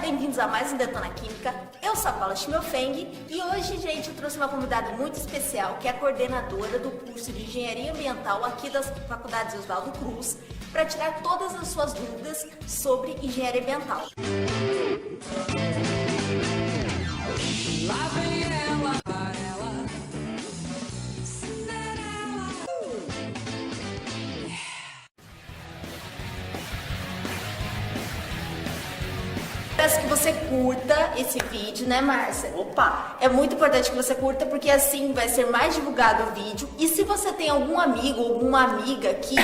bem-vindos a mais um Detona Química. Eu sou a Paula Schmelfeng e hoje, gente, eu trouxe uma convidada muito especial, que é a coordenadora do curso de Engenharia Ambiental aqui das Faculdades Oswaldo Cruz, para tirar todas as suas dúvidas sobre engenharia ambiental. Lá vem ela. Peço que você curta esse vídeo, né, Márcia? Opa! É muito importante que você curta, porque assim vai ser mais divulgado o vídeo. E se você tem algum amigo ou alguma amiga que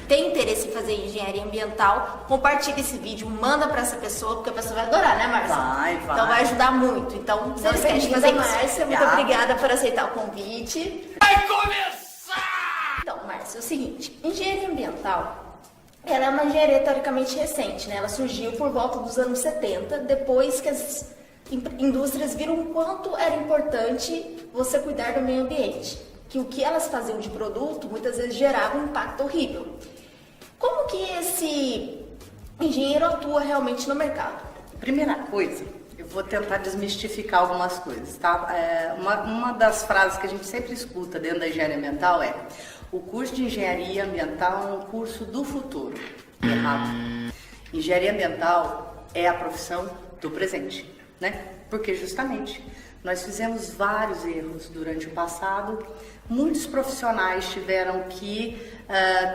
tem interesse em fazer engenharia ambiental, compartilhe esse vídeo, manda pra essa pessoa, porque a pessoa vai adorar, né, Márcia? Vai. Então vai ajudar muito. Então, não esquece de fazer isso. Márcia, muito obrigada por aceitar o convite. Vai começar! Então, Márcia, é o seguinte, engenharia ambiental... Ela é uma engenharia teoricamente recente, né? Ela surgiu por volta dos anos 70, depois que as indústrias viram o quanto era importante você cuidar do meio ambiente. Que o que elas faziam de produto, muitas vezes gerava um impacto horrível. Como que esse engenheiro atua realmente no mercado? Primeira coisa, eu vou tentar desmistificar algumas coisas, tá? Uma das frases que a gente sempre escuta dentro da engenharia ambiental é: o curso de engenharia ambiental é um curso do futuro. Errado. Engenharia ambiental é a profissão do presente, né? Porque justamente nós fizemos vários erros durante o passado. Muitos profissionais tiveram que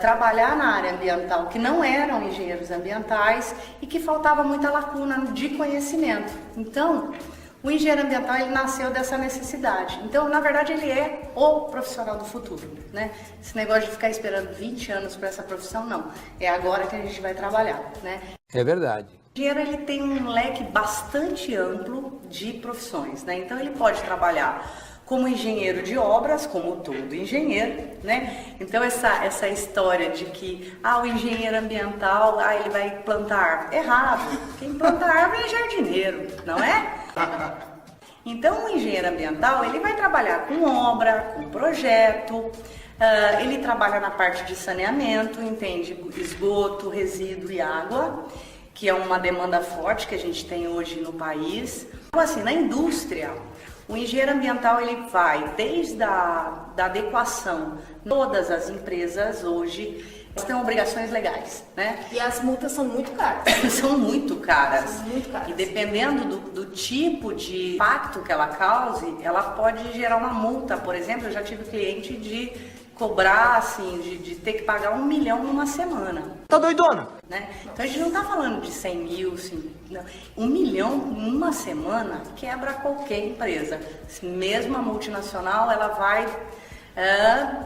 trabalhar na área ambiental que não eram engenheiros ambientais e que faltava muita lacuna de conhecimento. Então, o engenheiro ambiental, ele nasceu dessa necessidade. Então, na verdade, ele é o profissional do futuro, né? Esse negócio de ficar esperando 20 anos para essa profissão, não. É agora que a gente vai trabalhar, né? É verdade. O engenheiro, ele tem um leque bastante amplo de profissões, né? Então, ele pode trabalhar como engenheiro de obras, como todo engenheiro, né? Então, essa história de que, o engenheiro ambiental, ele vai plantar árvore. Errado. Quem planta árvore é jardineiro, não é? Então, o engenheiro ambiental, ele vai trabalhar com obra, com projeto, ele trabalha na parte de saneamento, entende? Esgoto, resíduo e água, que é uma demanda forte que a gente tem hoje no país. Então, assim, na indústria, o engenheiro ambiental, ele vai desde a adequação. Todas as empresas hoje têm obrigações legais, né? E as multas são muito caras. São muito caras. São muito caras. E dependendo do tipo de impacto que ela cause, ela pode gerar uma multa. Por exemplo, eu já tive cliente de cobrar, assim, de ter que pagar 1 milhão numa semana. Tá doidona? Né? Então a gente não tá falando de 100 mil, assim, não. 1 milhão numa semana quebra qualquer empresa. Mesmo a multinacional, ela vai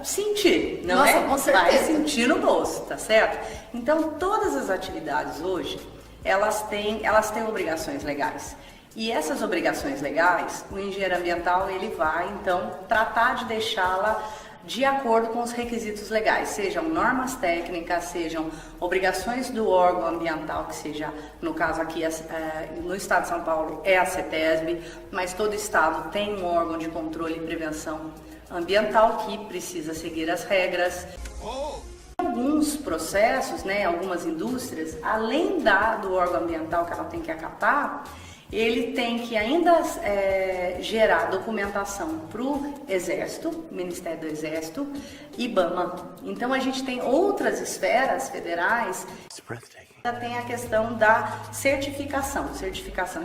sentir, não Nossa, é? com certeza. Vai sentir no bolso, tá certo? Então todas as atividades hoje, elas têm obrigações legais. E essas obrigações legais, o engenheiro ambiental, ele vai então tratar de deixá-la de acordo com os requisitos legais, sejam normas técnicas, sejam obrigações do órgão ambiental, que seja, no caso aqui, no estado de São Paulo, é a CETESB, mas todo estado tem um órgão de controle e prevenção ambiental que precisa seguir as regras. Alguns processos, né, algumas indústrias, além do órgão ambiental que ela tem que acatar, ele tem que ainda gerar documentação para o Exército, Ministério do Exército, IBAMA. Então a gente tem outras esferas federais. Tem a questão da certificação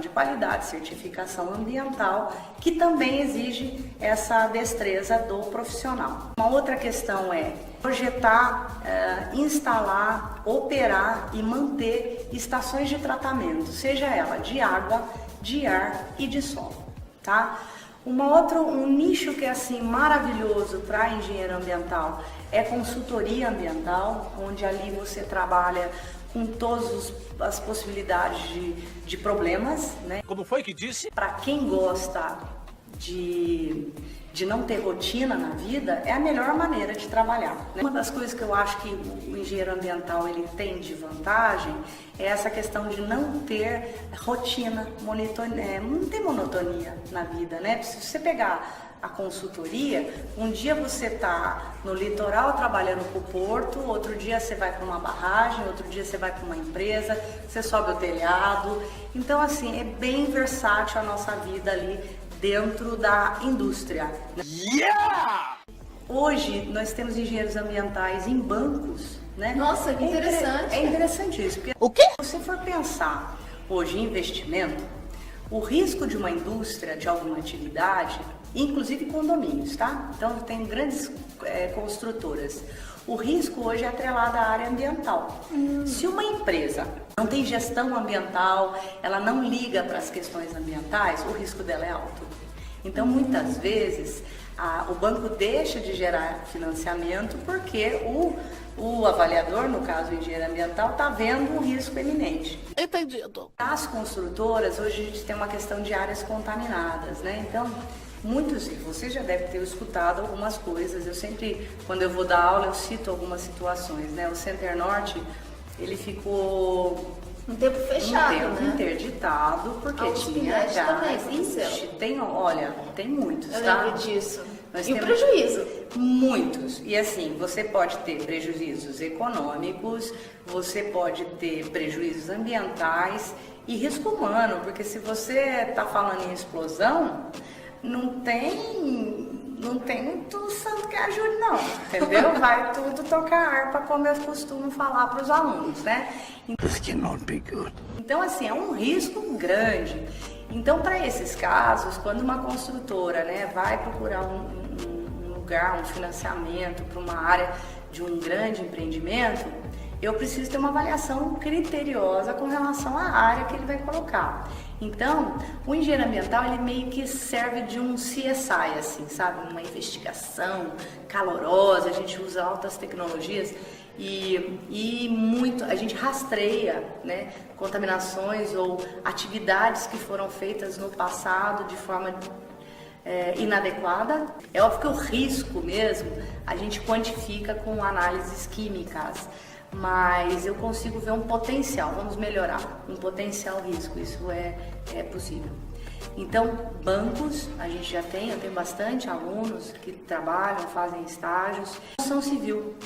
de qualidade, certificação ambiental, que também exige essa destreza do profissional. Uma outra questão é projetar, instalar, operar e manter estações de tratamento, seja ela de água, de ar e de solo, tá? Um nicho que é assim maravilhoso para engenheiro ambiental é consultoria ambiental, onde ali você trabalha com todas as possibilidades de problemas, né? Como foi que disse? Para quem gosta de não ter rotina na vida é a melhor maneira de trabalhar, né? Uma das coisas que eu acho que o engenheiro ambiental ele tem de vantagem é essa questão de não ter rotina, não tem monotonia na vida, né? Se você pegar a consultoria, um dia você está no litoral trabalhando para o porto, outro dia você vai para uma barragem, outro dia você vai para uma empresa, você sobe o telhado. Então, assim, é bem versátil a nossa vida ali dentro da indústria. Yeah! Hoje, nós temos engenheiros ambientais em bancos, né? Nossa, que interessante. É interessante isso, porque O quê? se você for pensar hoje em investimento, o risco de uma indústria, de alguma atividade, inclusive condomínios, tá? Então, tem grandes construtoras. O risco hoje é atrelado à área ambiental. Se uma empresa não tem gestão ambiental, ela não liga para as questões ambientais, o risco dela é alto. Então, muitas vezes, o banco deixa de gerar financiamento porque o avaliador, no caso o engenheiro ambiental, está vendo um risco eminente. Entendido. As construtoras, hoje a gente tem uma questão de áreas contaminadas, né? Então, muitos de vocês já devem ter escutado algumas coisas. Eu sempre, quando eu vou dar aula, eu cito algumas situações, né? O Center Norte, ele ficou Um tempo fechado, um tempo né? interditado, porque A tinha USP também, aconteceu. tem muitos, Eu tá? lembro disso. Nós E o temos prejuízo? Muitos. E assim, você pode ter prejuízos econômicos, você pode ter prejuízos ambientais e risco humano, porque se você está falando em explosão, não tem muito santo que ajude não, entendeu? Vai tudo tocar harpa, como eu costumo falar para os alunos, né? This cannot be good. Então, assim, é um risco grande. Então, para esses casos, quando uma construtora, né, vai procurar um lugar, um financiamento para uma área de um grande empreendimento, eu preciso ter uma avaliação criteriosa com relação à área que ele vai colocar. Então, o engenheiro ambiental, ele meio que serve de um CSI, assim, sabe? Uma investigação calorosa, a gente usa altas tecnologias e muito, a gente rastreia, né, contaminações ou atividades que foram feitas no passado de forma inadequada. É óbvio que o risco mesmo a gente quantifica com análises químicas, mas eu consigo ver um potencial, vamos melhorar, um potencial risco, isso é possível. Então, bancos, a gente já tem, eu tenho bastante alunos que trabalham, fazem estágios. Construção civil,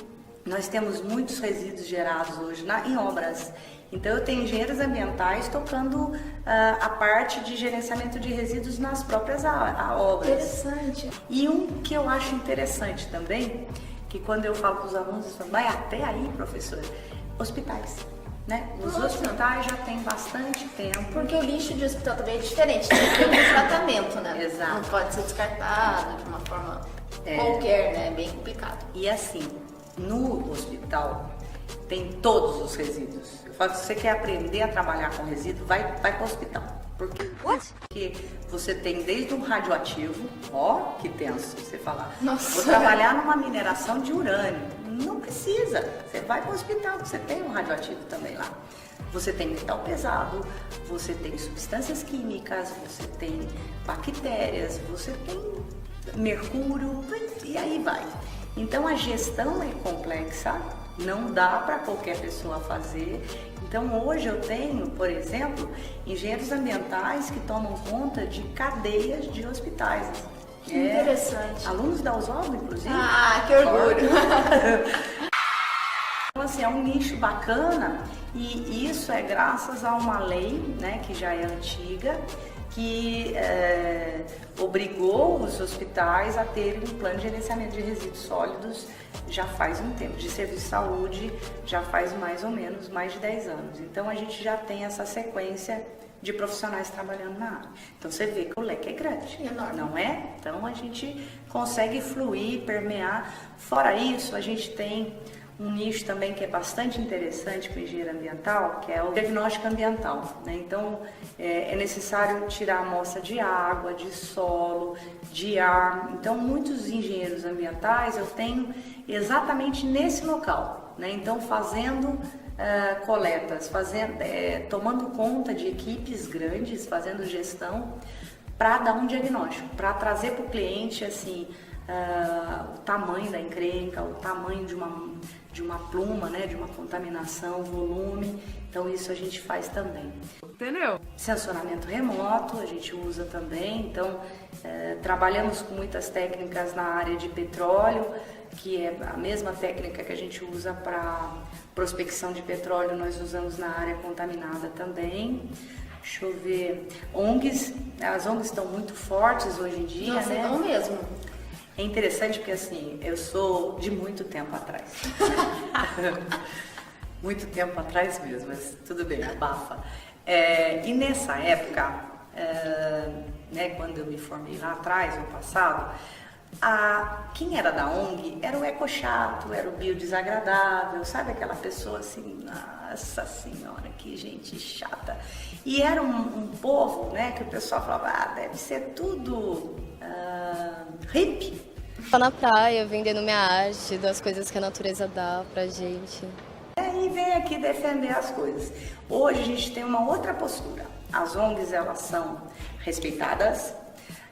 nós temos muitos resíduos gerados hoje em obras. Então, eu tenho engenheiros ambientais tocando a parte de gerenciamento de resíduos nas próprias obras. Interessante. E um que eu acho interessante também, que quando eu falo para os alunos, eles falam, vai até aí, professor, hospitais, né? Os hospitais já tem bastante tempo. Porque o lixo de hospital também é diferente, tem que ter um tratamento, né? Exato. Não pode ser descartado de uma forma qualquer, né? É bem complicado. E assim, no hospital tem todos os resíduos. Eu falo, se você quer aprender a trabalhar com resíduo, vai para o hospital. Porque você tem desde um radioativo, ó, que tenso você falar. Nossa. Vou trabalhar numa mineração de urânio. Não precisa. Você vai para o hospital, você tem um radioativo também lá. Você tem metal pesado, você tem substâncias químicas, você tem bactérias, você tem mercúrio, e aí vai. Então a gestão é complexa, não dá para qualquer pessoa fazer. Então hoje eu tenho, por exemplo, engenheiros ambientais que tomam conta de cadeias de hospitais. Que interessante. Alunos da USOB, inclusive. Ah, que orgulho. Então, assim, é um nicho bacana e isso é graças a uma lei, né, que já é antiga, que obrigou os hospitais a terem um plano de gerenciamento de resíduos sólidos já faz um tempo, de serviço de saúde já faz mais ou menos mais de 10 anos. Então a gente já tem essa sequência de profissionais trabalhando na área. Então você vê que o leque é grande, enorme, não é? Então a gente consegue fluir, permear. Fora isso, a gente tem um nicho também que é bastante interessante para o engenheiro ambiental, que é o diagnóstico ambiental, né? Então, é necessário tirar amostra de água, de solo, de ar. Então, muitos engenheiros ambientais eu tenho exatamente nesse local, né? Então, fazendo coletas, tomando conta de equipes grandes, fazendo gestão para dar um diagnóstico, para trazer para o cliente assim, o tamanho da encrenca, o tamanho de uma pluma, né, de uma contaminação, volume. Então isso a gente faz também. Entendeu? Sensoramento remoto a gente usa também. Então trabalhamos com muitas técnicas na área de petróleo, que é a mesma técnica que a gente usa para prospecção de petróleo, nós usamos na área contaminada também. Deixa eu ver, ONGs, as ONGs estão muito fortes hoje em dia, Nossa, né? não mesmo. É interessante porque assim, eu sou de muito tempo atrás. Muito tempo atrás mesmo, mas tudo bem, abafa. E nessa época, né, quando eu me formei lá atrás, no passado, quem era da ONG era o eco-chato, era o bio-desagradável, sabe aquela pessoa assim, nossa senhora, que gente chata. E era um povo, né, que o pessoal falava, deve ser tudo hippie. Tô na praia, vendendo minha arte, das coisas que a natureza dá pra gente. E vem aqui defender as coisas. Hoje a gente tem uma outra postura. As ONGs, elas são respeitadas.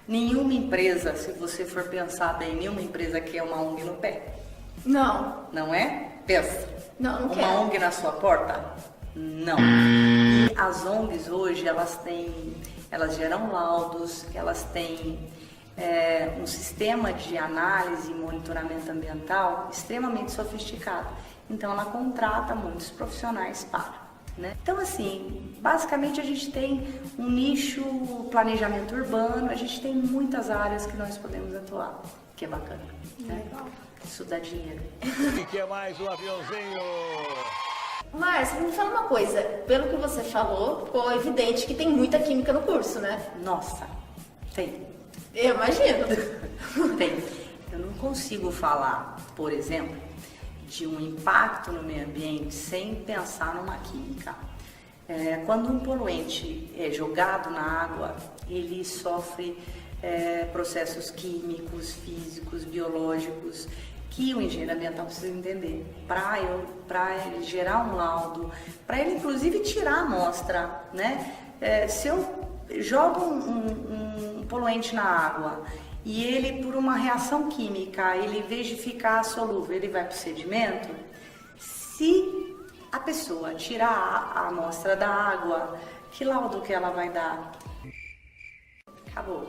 Nenhuma empresa, se você for pensar bem, nenhuma empresa quer uma ONG no pé. Não. Não é? Pensa. Não uma quero. ONG na sua porta? Não. E as ONGs hoje, elas geram laudos, elas têm um sistema de análise e monitoramento ambiental extremamente sofisticado. Então ela contrata muitos profissionais para. Né? Então assim, basicamente a gente tem um nicho planejamento urbano, a gente tem muitas áreas que nós podemos atuar, que é bacana. Né? Isso dá dinheiro. E que mais um aviãozinho? Márcia, me fala uma coisa, pelo que você falou, ficou evidente que tem muita química no curso, né? Nossa, tem. Eu imagino. Tem. Eu não consigo falar, por exemplo, de um impacto no meio ambiente sem pensar numa química. Quando um poluente é jogado na água, ele sofre processos químicos, físicos, biológicos, que o engenheiro ambiental precisa entender para ele gerar um laudo, para ele inclusive tirar a amostra, né? Se eu jogo um poluente na água e ele, por uma reação química, ele, em vez de ficar solúvel, ele vai para o sedimento, se a pessoa tirar a amostra da água, que laudo que ela vai dar? Acabou.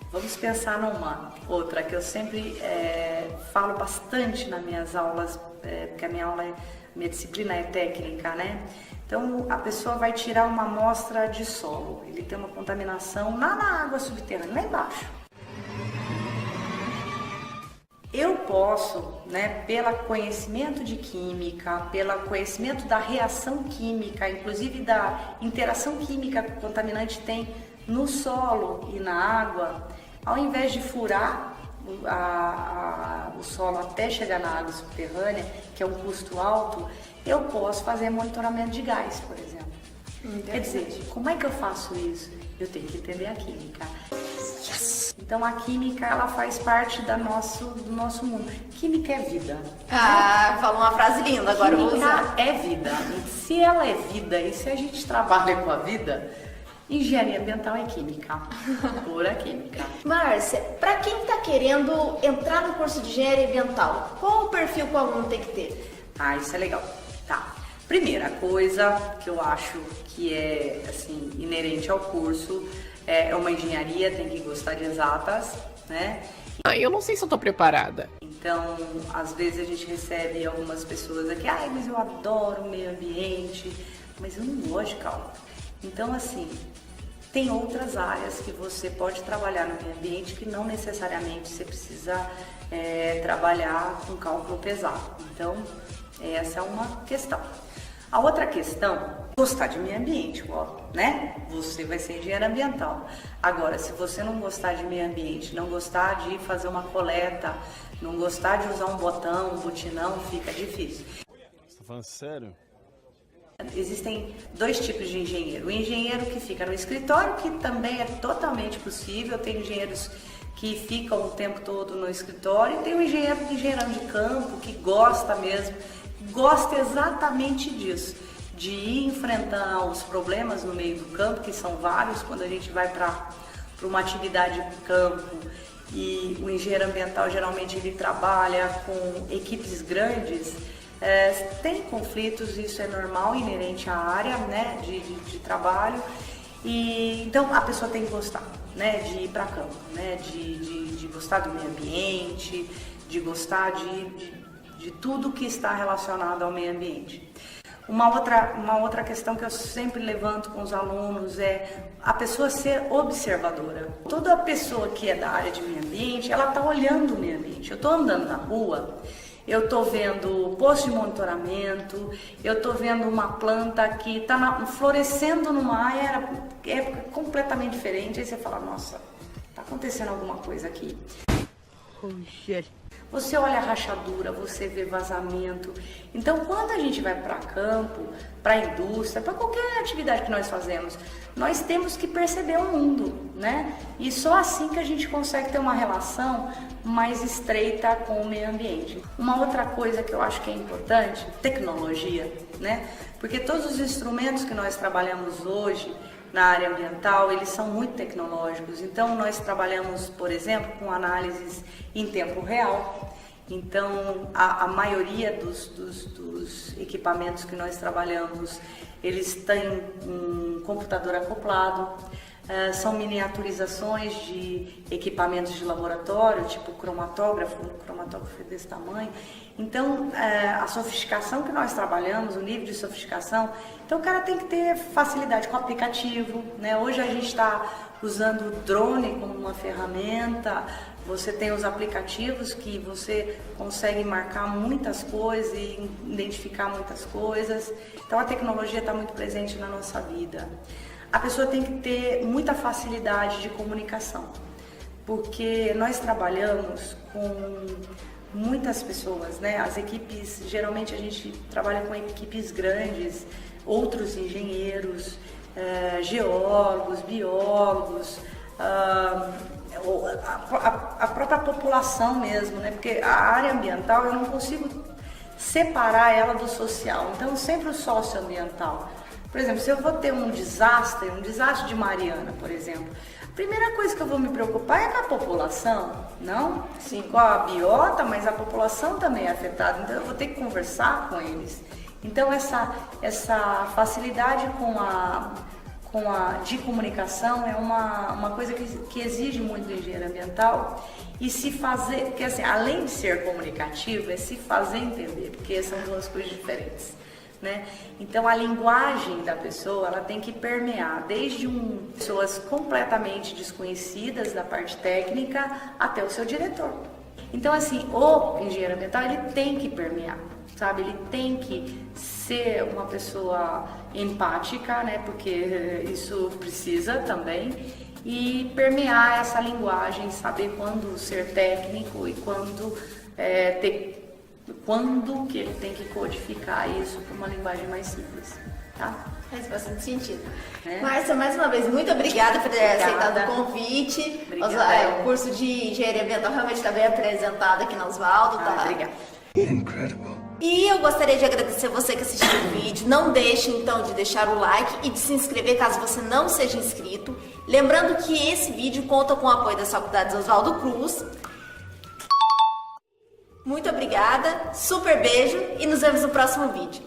Vamos pensar numa outra que eu sempre falo bastante nas minhas aulas, porque a minha disciplina é técnica, né? Então a pessoa vai tirar uma amostra de solo, ele tem uma contaminação lá na água subterrânea, lá embaixo. Eu posso, né, pelo conhecimento de química, pelo conhecimento da reação química, inclusive da interação química que o contaminante tem no solo e na água, ao invés de furar o solo até chegar na água subterrânea, que é um custo alto, eu posso fazer monitoramento de gás, por exemplo. Quer dizer, como é que eu faço isso? Eu tenho que entender a química. Yes! Então a química, ela faz parte do nosso mundo. Química é vida. Falou uma frase linda, agora eu vou usar. Química é vida. E se ela é vida, e se a gente trabalha com a vida, engenharia ambiental é química, pura química. Márcia, para quem está querendo entrar no curso de engenharia ambiental, qual o perfil que o aluno tem que ter? Isso é legal. Tá. Primeira coisa que eu acho que é assim inerente ao curso é uma engenharia, tem que gostar de exatas, né? Eu não sei se eu tô preparada. Então, às vezes a gente recebe algumas pessoas aqui, mas eu adoro o meio ambiente, mas eu não gosto de cálculo. Então, assim, tem outras áreas que você pode trabalhar no meio ambiente que não necessariamente você precisa trabalhar com cálculo pesado. Então, essa é uma questão. A outra questão, gostar de meio ambiente, né? Você vai ser engenheiro ambiental. Agora, se você não gostar de meio ambiente, não gostar de fazer uma coleta, não gostar de usar um botão, um botinão, fica difícil. Você tá falando sério? Existem dois tipos de engenheiro. O engenheiro que fica no escritório, que também é totalmente possível. Tem engenheiros que ficam o tempo todo no escritório. E tem o engenheiro de campo, que gosta mesmo, gosta exatamente disso, de ir enfrentar os problemas no meio do campo, que são vários, quando a gente vai para para uma atividade de campo, e o engenheiro ambiental geralmente ele trabalha com equipes grandes, tem conflitos, isso é normal, inerente à área, né, de trabalho, e então a pessoa tem que gostar, né, de ir para campo, né, de gostar do meio ambiente, de gostar de tudo que está relacionado ao meio ambiente. Uma outra questão que eu sempre levanto com os alunos é a pessoa ser observadora. Toda pessoa que é da área de meio ambiente, ela está olhando o meio ambiente. Eu estou andando na rua, eu estou vendo posto de monitoramento, eu estou vendo uma planta que está florescendo numa área completamente diferente. Aí você fala, nossa, está acontecendo alguma coisa aqui. Você olha a rachadura, você vê vazamento. Então, quando a gente vai para campo, para a indústria, para qualquer atividade que nós fazemos, nós temos que perceber o mundo, né? E só assim que a gente consegue ter uma relação mais estreita com o meio ambiente. Uma outra coisa que eu acho que é importante, tecnologia, né? Porque todos os instrumentos que nós trabalhamos hoje na área ambiental, eles são muito tecnológicos. Então, nós trabalhamos, por exemplo, com análises em tempo real. Então, a maioria dos equipamentos que nós trabalhamos, eles têm um computador acoplado, são miniaturizações de equipamentos de laboratório, tipo cromatógrafo desse tamanho. Então, a sofisticação que nós trabalhamos, o nível de sofisticação, então o cara tem que ter facilidade com o aplicativo, né? Hoje a gente está usando o drone como uma ferramenta, você tem os aplicativos que você consegue marcar muitas coisas e identificar muitas coisas. Então a tecnologia está muito presente na nossa vida. A pessoa tem que ter muita facilidade de comunicação, porque nós trabalhamos com muitas pessoas, né? As equipes, geralmente a gente trabalha com equipes grandes, outros engenheiros, geólogos, biólogos, a própria população mesmo, né? Porque a área ambiental eu não consigo separar ela do social, então sempre o socioambiental. Por exemplo, se eu vou ter um desastre de Mariana, por exemplo, a primeira coisa que eu vou me preocupar é com a população, não? Sim. Com a biota, mas a população também é afetada, então eu vou ter que conversar com eles. Então essa facilidade de comunicação é uma coisa que exige muito do engenheiro ambiental, e se fazer, porque assim, além de ser comunicativo, é se fazer entender, porque são duas coisas diferentes, né? Então a linguagem da pessoa, ela tem que permear desde pessoas completamente desconhecidas da parte técnica até o seu diretor. Então assim, o engenheiro ambiental, ele tem que permear, sabe? Ele tem que ser uma pessoa empática, né? Porque isso precisa também, e permear essa linguagem, saber quando ser técnico e quando que ele tem que codificar isso para uma linguagem mais simples, tá? Faz bastante sentido. É. Márcia, mais uma vez, muito obrigada por ter aceitado o convite. O curso de engenharia ambiental realmente está bem apresentado aqui na Oswaldo. Tá? Obrigada. Incredible. E eu gostaria de agradecer você que assistiu o vídeo. Não deixe então de deixar o like e de se inscrever caso você não seja inscrito. Lembrando que esse vídeo conta com o apoio das faculdades Oswaldo Cruz. Muito obrigada, super beijo e nos vemos no próximo vídeo.